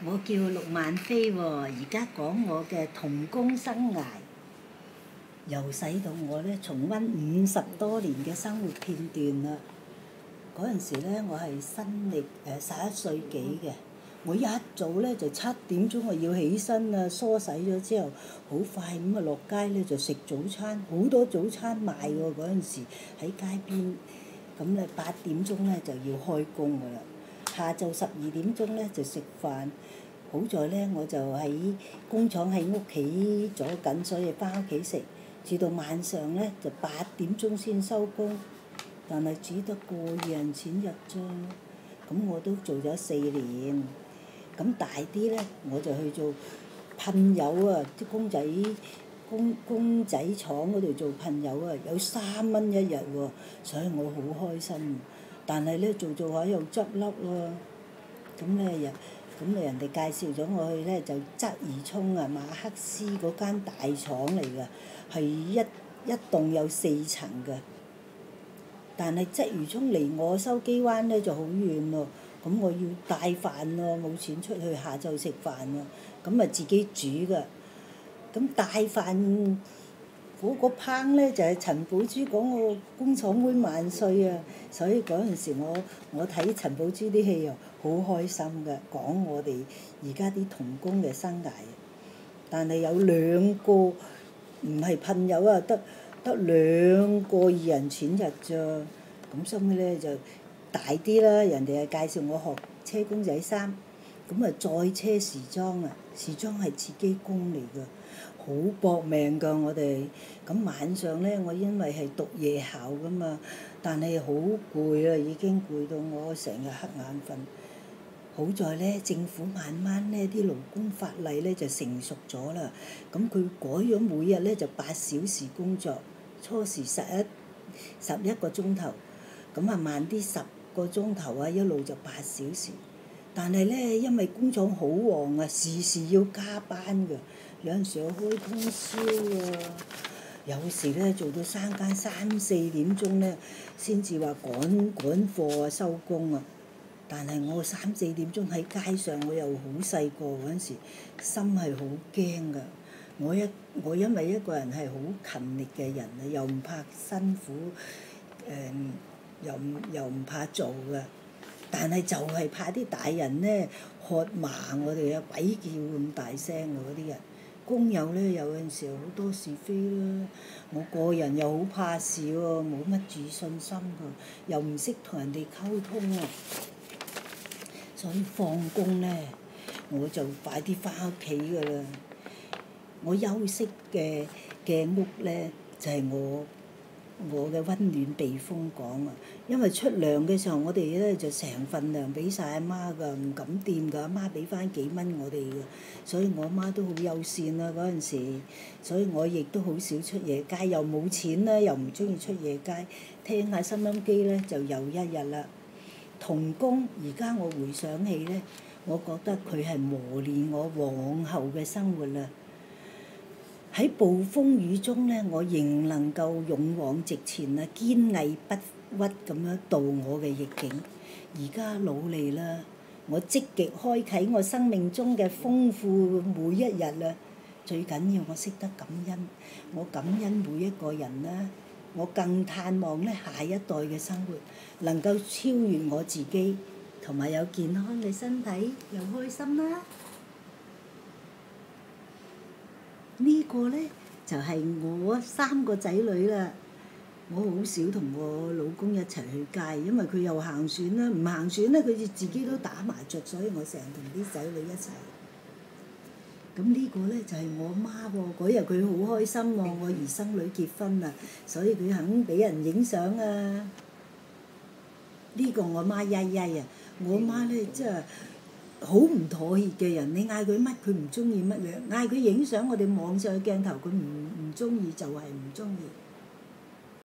我叫陸萬飛喎，而家講我嘅童工生涯，又使到我咧重溫50多年嘅生活片段啦。嗰陣時咧，我係新歷11歲幾嘅，我一早咧就7點鐘我要起身啦，梳洗咗之後，好快咁啊落街咧就食早餐，好多早餐賣喎嗰陣時喺街邊，咁咧8點鐘咧就要開工㗎啦。下晝12點鐘咧就食飯，好在咧我就喺工廠喺屋企咗緊，所以翻屋企食，至到晚上咧就8點鐘先收工，但係只得過2人錢日啫。咁我都做咗4年，咁大啲咧我就去做噴油啊，啲公仔廠嗰度做噴油啊，有3蚊一日喎，所以我好開心。但係咧做下又執笠喎，咁人哋介紹咗我去咧就鰂魚涌啊馬克思嗰間大廠嚟㗎，係一棟有4層㗎。但係鰂魚涌離我筲箕灣咧就好遠喎，咁我要帶飯喎，冇錢出去下晝食飯喎，咁啊自己煮㗎。咁帶飯嗰個烹咧就係陳寶珠講我工廠妹萬歲啊，所以嗰陣時我睇陳寶珠啲戲又好開心㗎，講我哋而家啲童工嘅生涯。但係有2個唔係噴油啊，得2個2人錢日咋，咁收尾咧就大啲啦，人哋係介紹我學車公仔衫，咁啊再車時裝啊，時裝係自己工嚟㗎。好搏命㗎我哋，咁晚上咧我因為係讀夜校㗎嘛，但係好攰啊，已經攰到我成日瞌眼瞓。好在咧政府慢慢咧啲勞工法例咧就成熟咗啦，咁佢改咗每日咧就8小時工作，初時11個鐘頭，咁啊慢啲10個鐘頭啊，一路就8小時。但係咧因為工廠好旺啊，時時要加班㗎。有陣時我開通宵啊，有時咧做到3更3、4點鐘咧，先至話趕貨啊收工啊。但係我3、4點鐘喺街上，我又好細個嗰陣時，心係好驚㗎。我因為一個人係好勤力嘅人啊，又唔怕辛苦，又唔怕做㗎。但係就係怕啲大人咧喝罵我哋啊，鬼叫咁大聲㗎嗰啲人。工友咧有陣時好多是非啦，我個人又好怕事喎，冇乜自信心㗎，又唔識同人哋溝通啊，所以放工咧我就快啲翻屋企㗎啦。我休息嘅屋咧就係我嘅溫暖避風港啊！因為出糧嘅時候，我哋咧就成份糧俾晒阿媽㗎，唔敢掂㗎，阿媽俾翻幾蚊我哋㗎，所以我阿媽都好友善啦嗰陣時，所以我亦都好少出夜街，又冇錢啦，又唔中意出夜街，聽下收音機咧就又一日啦。童工而家我回想起咧，我覺得佢係磨練我往後嘅生活啦。喺暴風雨中咧，我仍能夠勇往直前啊，堅毅不屈咁樣度我嘅逆境。而家努力啦，我積極開啓我生命中嘅豐富每一日啦。最緊要我識得感恩，我感恩每一個人啦。我更盼望咧下一代嘅生活能夠超越我自己，同埋有健康嘅身體，又開心啦。呢個咧就係我3個仔女啦。我好少同我老公一齊去街，因為佢又行船啦，唔行船咧佢自己都打麻雀，所以我成日同啲仔女一齊。咁呢個咧就係我媽喎，嗰日佢好開心喎，我兒生女結婚啦，所以佢肯俾人影相啊。呢個我媽曳曳啊，我媽咧真係好唔妥協嘅人，你嗌佢乜佢唔中意乜嘢，嗌佢影相我哋望上去鏡頭佢唔中意就係唔中意。